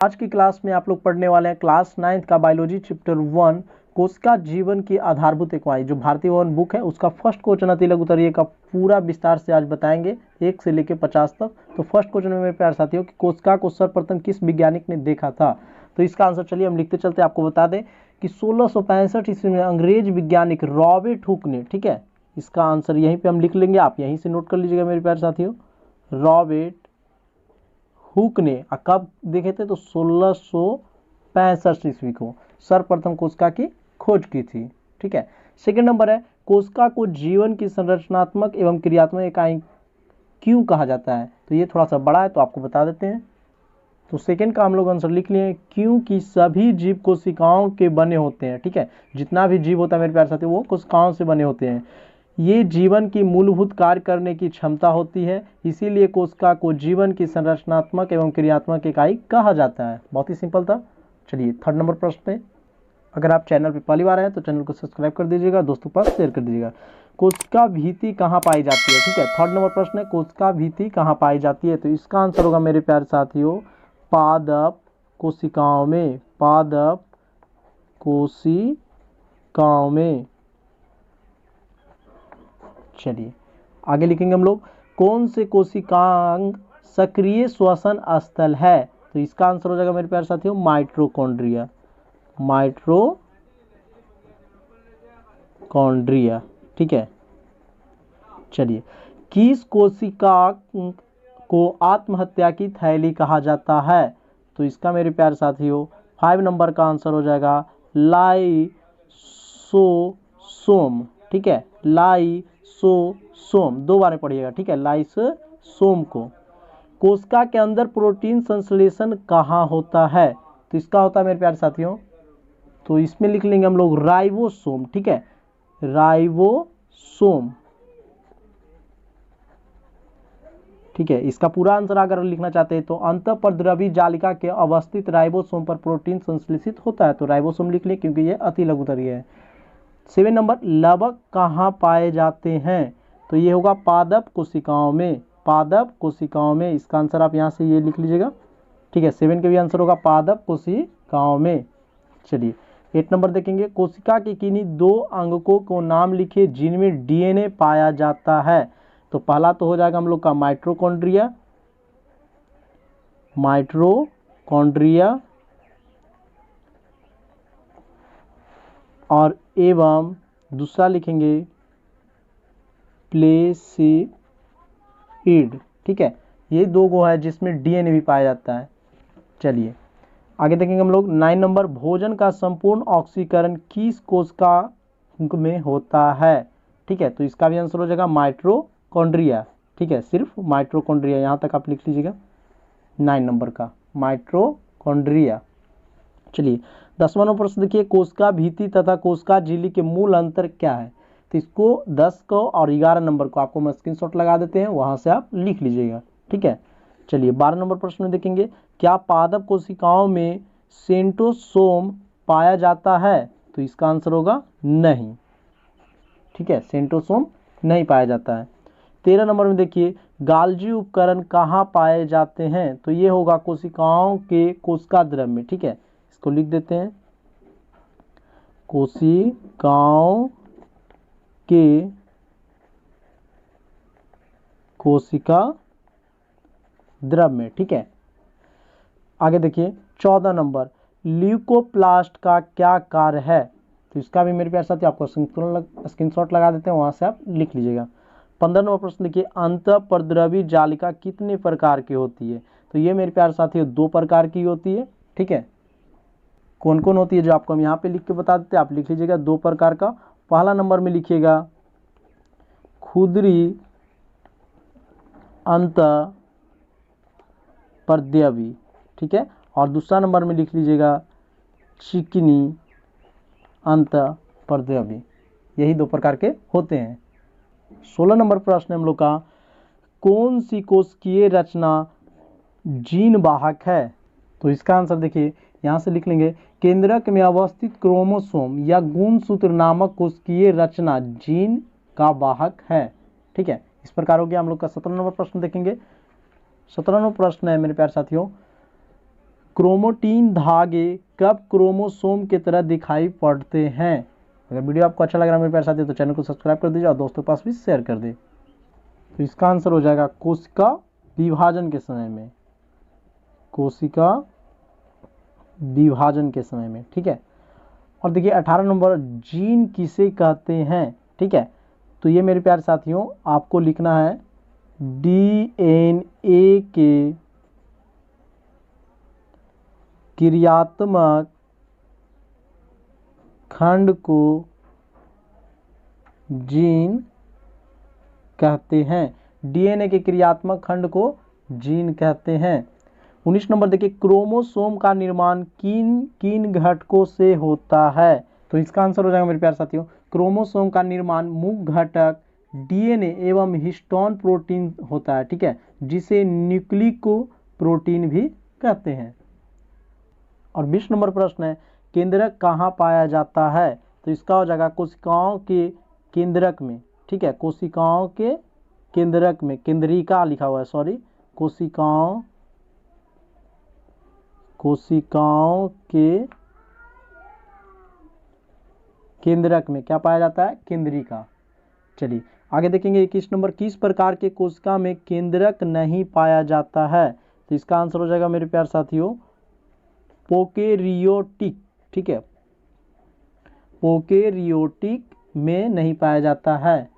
आज की क्लास में आप लोग पढ़ने वाले हैं क्लास 9th का बायोलॉजी चैप्टर 1 कोशिका जीवन की आधारभूत इकाई। जो भारतीय वन बुक है उसका फर्स्ट क्वेश्चन अतिलघु उत्तरीय का पूरा विस्तार से आज बताएंगे 1 से लेकर 50 तक। तो फर्स्ट क्वेश्चन में मेरे प्यारे साथियों कि कोशिका को सर्वप्रथम किस वैज्ञानिक ने देखा था। तो इसका आंसर चलिए हम लिखते चलते आपको बता दें कि 1665 ईस्वी में अंग्रेज वैज्ञानिक रॉबर्ट हुक ने, ठीक है, इसका आंसर यहीं पे हम लिख लेंगे, आप यहीं से नोट कर लीजिएगा मेरे प्यारे साथियों। रॉबर्ट हुक ने कब देखे थे तो 1665 ईस्वी को सर्वप्रथम कोशिका की खोज की थी, ठीक है। सेकंड नंबर है कोशिका को जीवन की संरचनात्मक एवं क्रियात्मक इकाई क्यों कहा जाता है। तो ये थोड़ा सा बड़ा है तो आपको बता देते हैं। तो सेकंड का हम लोग आंसर लिख लिए क्योंकि सभी जीव कोशिकाओं के बने होते हैं, ठीक है। जितना भी जीव होता है मेरे प्यारे साथियों वो कोशिकाओं से बने होते हैं। ये जीवन की मूलभूत कार्य करने की क्षमता होती है, इसीलिए कोशिका को जीवन की संरचनात्मक एवं क्रियात्मक इकाई कहा जाता है। बहुत ही सिंपल था। चलिए थर्ड नंबर प्रश्न पे, अगर आप चैनल पे पहली बार आए तो चैनल को सब्सक्राइब कर दीजिएगा, दोस्तों पास शेयर कर दीजिएगा। कोशिका भित्ति कहाँ पाई जाती है, ठीक है। थर्ड नंबर प्रश्न है कोशिका भित्ति कहाँ पाई जाती है। तो इसका आंसर होगा मेरे प्यारे साथियों पादप कोशिकाओं में, पादप कोशिकाओं में। चलिए आगे लिखेंगे हम लोग कौन से कोशिकांग सक्रिय श्वसन स्थल है। तो इसका आंसर हो जाएगा मेरे प्यारे साथियों माइटोकॉन्ड्रिया, माइटोकॉन्ड्रिया, ठीक है। चलिए किस कोशिका को आत्महत्या की थैली कहा जाता है। तो इसका मेरे प्यारे साथियों 5 नंबर का आंसर हो जाएगा लाइसोसोम, ठीक है। लाइसोसोम 2 बार पढ़िएगा, ठीक है। लाइसोसोम को। कोशिका के अंदर प्रोटीन संश्लेषण कहाँ होता है। तो इसका होता है मेरे प्यारे साथियों, तो इसमें लिख लेंगे हम लोग राइबोसोम, ठीक है, राइबोसोम, ठीक है। इसका पूरा आंसर अगर लिखना चाहते हैं तो अंतःपरद्रवी जालिका के अवस्थित राइबोसोम पर प्रोटीन संश्लेषित होता है। तो राइबोसोम लिख लें क्योंकि ये अतिलघु उत्तरीय है। 7 नंबर लवक कहाँ पाए जाते हैं। तो ये होगा पादप कोशिकाओं में, पादप कोशिकाओं में। इसका आंसर आप यहाँ से ये लिख लीजिएगा, ठीक है। 7 के भी आंसर होगा पादप कोशिकाओं में। चलिए 8 नंबर देखेंगे कोशिका के किन्हीं 2 अंगकों को नाम लिखिए जिनमें डीएनए पाया जाता है। तो पहला तो हो जाएगा हम लोग का माइटोकॉन्ड्रिया, माइटोकॉन्ड्रिया, और एवं दूसरा लिखेंगे प्लेसिड, ठीक है। ये 2 गो है जिसमें डीएनए भी पाया जाता है। चलिए आगे देखेंगे हम लोग 9 नंबर भोजन का संपूर्ण ऑक्सीकरण किस कोशिका में होता है, ठीक है। तो इसका भी आंसर हो जाएगा माइटोकॉन्ड्रिया, ठीक है। सिर्फ माइटोकॉन्ड्रिया यहाँ तक आप लिख लीजिएगा 9 नंबर का माइटोकॉन्ड्रिया। चलिए 10वां नंबर प्रश्न देखिए कोशिका भित्ति तथा कोशिका झिल्ली के मूल अंतर क्या है। तो इसको 10 को और 11 नंबर को आपको मैं स्क्रीनशॉट लगा देते हैं, वहां से आप लिख लीजिएगा, ठीक है। चलिए 12 नंबर प्रश्न में देखेंगे क्या पादप कोशिकाओं में सेंट्रोसोम पाया जाता है। तो इसका आंसर होगा नहीं, ठीक है, सेंट्रोसोम नहीं पाया जाता है। 13 नंबर में देखिए गाल्जी उपकरण कहाँ पाए जाते हैं। तो ये होगा कोशिकाओं के कोशिका द्रव में, ठीक है। इसको लिख देते हैं कोशिकाओं के कोशिका द्रव में, ठीक है। आगे देखिए 14 नंबर ल्यूकोप्लास्ट का क्या कार्य है। तो इसका भी मेरे प्यारे साथी आपको स्क्रीनशॉट लगा देते हैं, वहां से आप लिख लीजिएगा। 15 नंबर प्रश्न देखिए अंतःपरद्रवी जालिका कितने प्रकार की होती है। तो ये मेरे प्यारे साथी 2 प्रकार की होती है, ठीक है। कौन कौन होती है जो आपको हम यहाँ पे लिख के बता देते हैं, आप लिख लीजिएगा 2 प्रकार का। पहला नंबर में लिखिएगा खुदरी अंतःपरद्रवी, ठीक है, और दूसरा नंबर में लिख लीजिएगा चिकनी अंतःपरद्रवी। यही 2 प्रकार के होते हैं। 16 नंबर प्रश्न हम लोग का कौन सी कोशिकीय रचना जीन वाहक है। तो इसका आंसर देखिए यहाँ से लिख लेंगे केंद्रक में अवस्थित क्रोमोसोम या गुणसूत्र नामक कोशिकीय रचना जीन का वाहक है, ठीक है। इस प्रकार हो गया हम लोग का 17 नंबर प्रश्न देखेंगे। 17वां प्रश्न है मेरे प्यारे साथियों क्रोमोटीन धागे कब क्रोमोसोम की तरह दिखाई पड़ते हैं। अगर वीडियो आपको अच्छा लग रहा है मेरे प्यारे साथी तो चैनल को सब्सक्राइब कर दीजिए और दोस्तों के पास भी शेयर कर दे। तो इसका आंसर हो जाएगा कोशिका विभाजन के समय में, कोशिका विभाजन के समय में। ठीक है, और देखिए 18 नंबर, जीन किसे कहते हैं। ठीक है, तो ये मेरे प्यारे साथियों आपको लिखना है डीएनए के क्रियात्मक खंड को जीन कहते हैं। डीएनए के क्रियात्मक खंड को जीन कहते हैं। 19 नंबर देखिए, क्रोमोसोम का निर्माण किन किन घटकों से होता है। तो इसका आंसर हो जाएगा मेरे प्यारे साथियों, क्रोमोसोम का निर्माण मुख्य घटक डीएनए एवं हिस्टोन प्रोटीन होता है। ठीक है, जिसे न्यूक्लिको प्रोटीन भी कहते हैं। और 20 नंबर प्रश्न है, केंद्रक कहाँ पाया जाता है। तो इसका हो जाएगा कोशिकाओं के केंद्रक में। ठीक है, कोशिकाओं के केंद्रक में, केंद्रिका लिखा हुआ है, सॉरी, कोशिकाओं के केंद्रक में क्या पाया जाता है, केंद्रिका। चलिए आगे देखेंगे 21 नंबर, किस प्रकार के कोशिका में केंद्रक नहीं पाया जाता है। तो इसका आंसर हो जाएगा मेरे प्यारे साथियों प्रोकैरियोटिक। ठीक है, प्रोकैरियोटिक में नहीं पाया जाता है।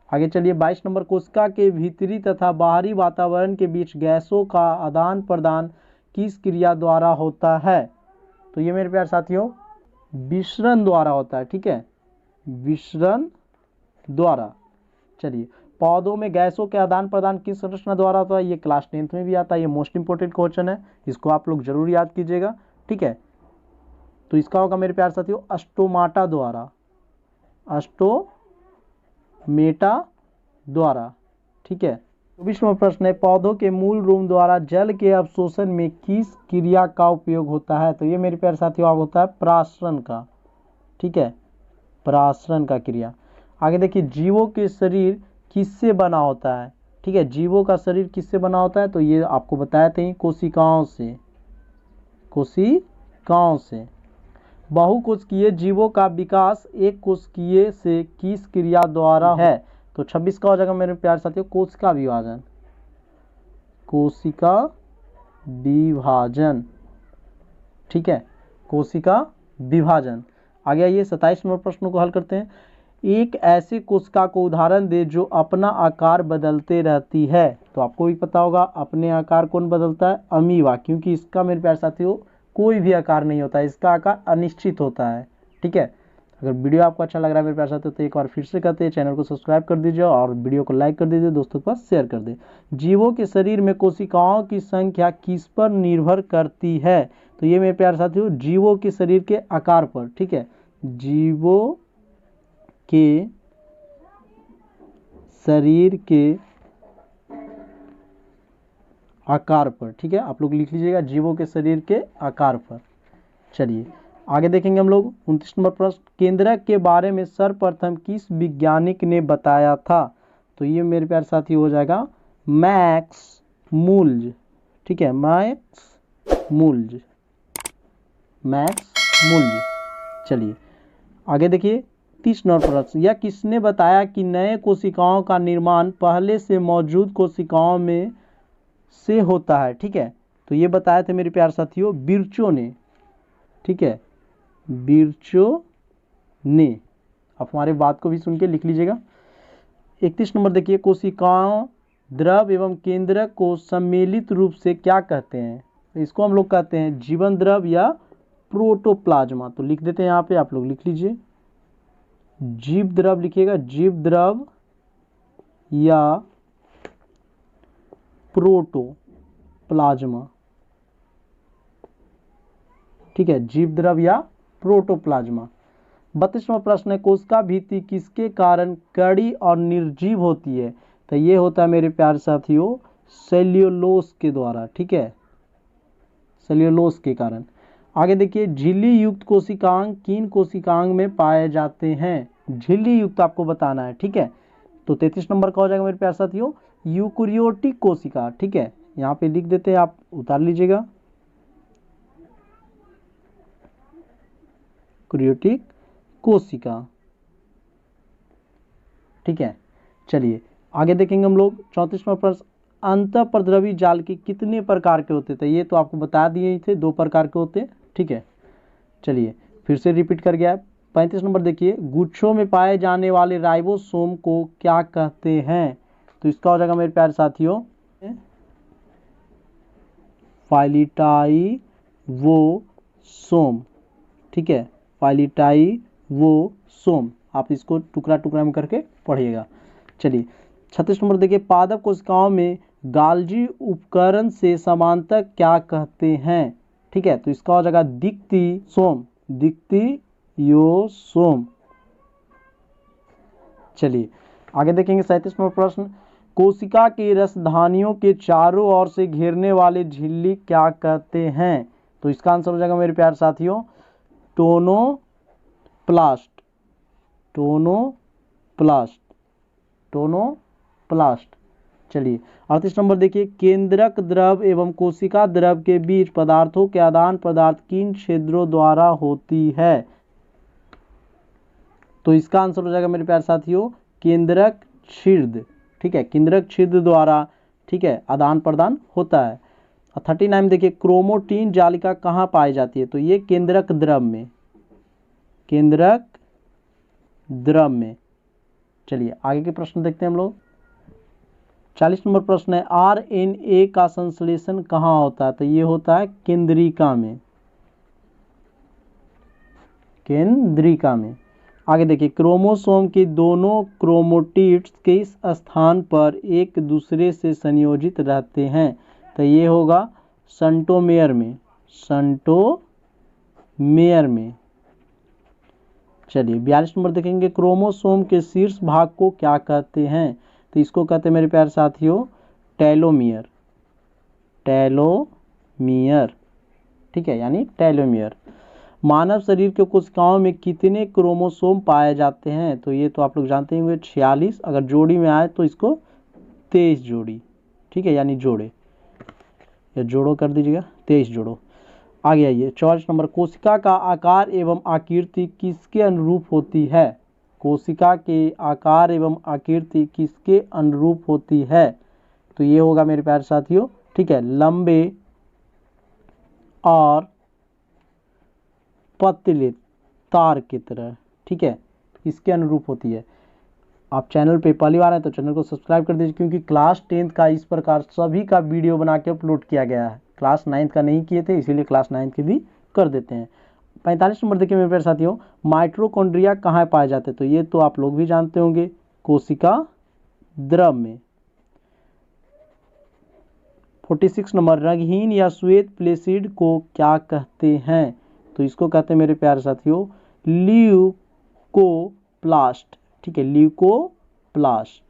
आगे चलिए 22 नंबर, कोशिका के भीतरी तथा बाहरी वातावरण के बीच गैसों का आदान प्रदान किस क्रिया द्वारा होता है। तो ये मेरे प्यारे साथियों विसरण द्वारा होता है। ठीक है, विसरण द्वारा। चलिए, पौधों में गैसों के आदान प्रदान किस संरचना द्वारा होता है। ये क्लास 10th में भी आता है, ये मोस्ट इंपोर्टेंट क्वेश्चन है, इसको आप लोग जरूर याद कीजिएगा। ठीक है, तो इसका होगा मेरे प्यारे साथियों स्टोमाटा द्वारा, स्टोमेटा द्वारा। ठीक है, 24वां प्रश्न है, पौधों के मूल रोम द्वारा जल के अवशोषण में किस क्रिया का उपयोग होता है। तो ये मेरे प्यारे साथियों आप होता है प्रासरण का। ठीक है, प्रासरण का क्रिया। आगे देखिए, जीवों के शरीर किससे बना होता है। ठीक है, जीवों का शरीर किससे बना होता है। तो ये आपको बताए थे कोशिकाओं से, कोशिकाओं से। बहुकोशिकीय जीवों का विकास एक कोशिकीय से किस क्रिया द्वारा है। तो 26 का हो जाएगा मेरे प्यारे साथियों कोशिका विभाजन, कोशिका विभाजन। ठीक है, कोशिका विभाजन। आगे आइए 27 नंबर प्रश्न को हल करते हैं। एक ऐसी कोशिका को उदाहरण दे जो अपना आकार बदलते रहती है। तो आपको भी पता होगा अपने आकार कौन बदलता है, अमीबा, क्योंकि इसका मेरे प्यारे साथियों कोई भी आकार नहीं होता है, इसका आकार अनिश्चित होता है। ठीक है, अगर वीडियो आपको अच्छा लग रहा है मेरे प्यारे साथियों तो एक बार फिर से कहते हैं चैनल को सब्सक्राइब कर दीजिए और वीडियो को लाइक कर दीजिए, दोस्तों के पास शेयर कर दे। जीवों के शरीर में कोशिकाओं की संख्या किस पर निर्भर करती है। तो ये मेरे प्यारे साथियों जीवों के शरीर के आकार पर। ठीक है, जीवों के शरीर के आकार पर। ठीक है, आप लोग लिख लीजिएगा जीवों के शरीर के आकार पर। चलिए आगे देखेंगे हम लोग 29 नंबर प्रश्न, केंद्रक के बारे में सर्वप्रथम किस वैज्ञानिक ने बताया था। तो ये मेरे प्यारे साथी हो जाएगा मैक्स मूल्ज। ठीक है, मैक्स मूल्ज। चलिए आगे देखिए 30 नंबर प्रश्न, यह किसने बताया कि नए कोशिकाओं का निर्माण पहले से मौजूद कोशिकाओं में से होता है। ठीक है, तो ये बताए थे मेरे प्यारे साथियों बिर्चो ने। ठीक है, बिर्चो ने। आप हमारे बात को भी सुन के लिख लीजिएगा। 31 नंबर देखिए, कोशिकाओं द्रव एवं केंद्रक को सम्मिलित रूप से क्या कहते हैं। इसको हम लोग कहते हैं जीवन द्रव या प्रोटोप्लाज्मा। तो लिख देते हैं यहाँ पे, आप लोग लिख लीजिए जीव द्रव लिखिएगा, जीव द्रव या प्रोटोप्लाज्मा। ठीक है, जीव द्रव या प्रोटोप्लाज्मा। 32वां प्रश्न है, कोशिका भित्ति किसके कारण कड़ी और निर्जीव होती है। तो ये होता है मेरे प्यारे साथियों सेल्यूलोस के द्वारा। ठीक है, सेल्यूलोस के कारण। आगे देखिए, झिल्ली युक्त कोशिकांग किन कोशिकांग में पाए जाते हैं। झिल्ली युक्त आपको बताना है। ठीक है, तो 33 नंबर का हो जाएगा मेरे प्यारे साथियों यूकैरियोटिक कोशिका। ठीक है, यहाँ पे लिख देते हैं, आप उतार लीजिएगा यूकैरियोटिक कोशिका। ठीक है, चलिए आगे देखेंगे हम लोग 34वां प्रश्न, अंतःप्रद्रवी जाल के कितने प्रकार के होते थे? ये तो आपको बता दिए ही थे, 2 प्रकार के होते। ठीक है, चलिए फिर से रिपीट कर गया। 35 नंबर देखिए, गुच्छों में पाए जाने वाले राइबोसोम को क्या कहते हैं? तो इसका हो जाएगा मेरे प्यारे साथियों फाइलिटाइवोसोम। ठीक है, फाइलिटाइवोसोम, आप इसको टुकड़ा टुकड़ा में करके पढ़िएगा। चलिए 36 नंबर देखिए, पादप कोशिकाओं में गाल्जी उपकरण से समांतर क्या कहते हैं? ठीक है, तो इसका हो जाएगा दिक्तियोसोम, दिक्तियोसोम। चलिए आगे देखेंगे 37 नंबर प्रश्न, कोशिका के रसधानियों के चारों ओर से घेरने वाले झिल्ली क्या कहते हैं? तो इसका आंसर हो जाएगा मेरे प्यारे साथियों टोनोप्लास्ट, टोनोप्लास्ट, टोनोप्लास्ट। चलिए 38 नंबर देखिए, केंद्रक द्रव एवं कोशिका द्रव के बीच पदार्थों के आदान प्रदान किन छिद्रों द्वारा होती है? तो इसका आंसर हो जाएगा मेरे प्यारे साथियों केंद्रक छिद्र। ठीक है, केंद्रक छिद्र द्वारा, ठीक है, आदान प्रदान होता है। 39 देखिए, क्रोमोटिन जालिका कहाँ पाई जाती है? तो ये केंद्रक द्रव में, केंद्रक द्रव में। चलिए आगे के प्रश्न देखते हैं हम लोग। 40 नंबर प्रश्न है, RNA का संश्लेषण कहाँ होता है? तो ये होता है केंद्रिका में, केंद्रिका में। आगे देखिए, क्रोमोसोम के दोनों क्रोमोटिड्स किस स्थान पर एक दूसरे से संयोजित रहते हैं? तो ये होगा सेंट्रोमेयर में, सेंट्रोमेयर में। चलिए 42 नंबर देखेंगे, क्रोमोसोम के शीर्ष भाग को क्या कहते हैं? तो इसको कहते हैं मेरे प्यारे साथियों टेलोमियर, टेलोमियर। ठीक है, यानी टेलोमियर। मानव शरीर के कोशिकाओं में कितने क्रोमोसोम पाए जाते हैं? तो ये तो आप लोग जानते होंगे 46, अगर जोड़ी में आए तो इसको 23 जोड़ी। ठीक है, यानी जोड़े, या जोड़ो कर दीजिएगा, 23 जोड़ो। आगे आइए 44 नंबर, कोशिका का आकार एवं आकृति किसके अनुरूप होती है? कोशिका के आकार एवं आकृति किसके अनुरूप होती है? तो ये होगा मेरे प्यारे साथियों, ठीक है, लंबे और पतले तार की तरह। ठीक है, इसके अनुरूप होती है। आप चैनल पे पहली बार है तो चैनल को सब्सक्राइब कर दीजिए, क्योंकि क्लास 10th का इस प्रकार सभी का वीडियो बना के अपलोड किया गया है। क्लास 9th का नहीं किए थे, इसीलिए क्लास 9th के भी कर देते हैं। 45 नंबर देखिए मेरे प्यारे साथियों, माइटोकॉन्ड्रिया कहाँ पाए जाते हैं? तो ये तो आप लोग भी जानते होंगे, कोशिका द्रव में। 46 नंबर, रंगहीन या श्वेत प्लेसिड को क्या कहते हैं? तो इसको कहते हैं मेरे प्यारे साथियों ल्यूकोप्लास्ट। ठीक है, ल्यूकोप्लास्ट।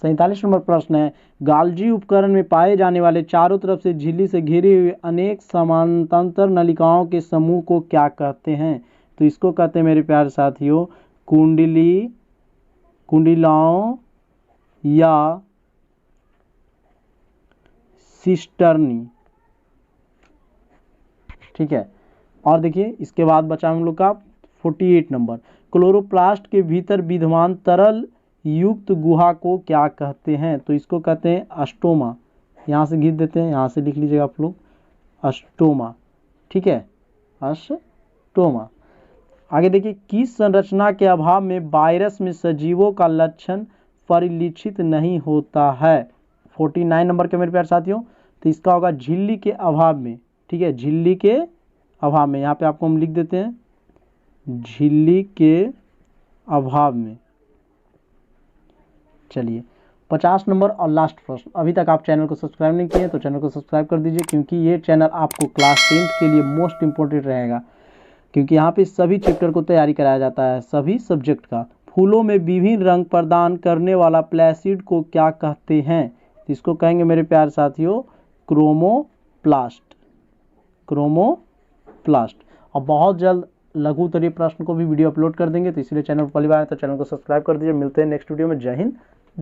सैंतालीस नंबर प्रश्न है, गाल्जी उपकरण में पाए जाने वाले चारों तरफ से झिल्ली से घिरे हुए अनेक समानांतर नलिकाओं के समूह को क्या कहते हैं? तो इसको कहते हैं मेरे प्यारे साथियों कुंडली, कुंडलाओं या सिस्टर्नी। ठीक है, और देखिए इसके बाद बचा हम लोग का 48 नंबर, क्लोरोप्लास्ट के भीतर विद्यमान तरल युक्त गुहा को क्या कहते हैं? तो इसको कहते हैं अस्टोमा। यहाँ से घिस देते हैं, यहाँ से लिख लीजिएगा आप लोग अस्टोमा। ठीक है, अस्टोमा। आगे देखिए, किस संरचना के अभाव में वायरस में सजीवों का लक्षण परिलक्षित नहीं होता है? 49 नंबर के मेरे प्यारे साथियों, तो इसका होगा झिल्ली के अभाव में। ठीक है, झिल्ली के अभाव में, यहाँ पे आपको हम लिख देते हैं झिल्ली के अभाव में। चलिए 50 नंबर और लास्ट प्रश्न, अभी तक आप चैनल को सब्सक्राइब नहीं किए तो चैनल को सब्सक्राइब कर दीजिए, क्योंकि ये चैनल आपको क्लास 10th के लिए मोस्ट इंपॉर्टेंट रहेगा, क्योंकि यहाँ पे सभी चैप्टर को तैयारी कराया जाता है, सभी सब्जेक्ट का। फूलों में विभिन्न रंग प्रदान करने वाला प्लेसिड को क्या कहते हैं? इसको कहेंगे मेरे प्यारे साथियों क्रोमोप्लास्ट, क्रोमोप्लास्ट। और बहुत जल्द लघु उत्तरीय प्रश्न को भी वीडियो अपलोड कर देंगे, तो इसलिए चैनल पर पहली बार है तो चैनल को सब्सक्राइब कर दीजिए। मिलते हैं नेक्स्ट वीडियो में। जय हिंद,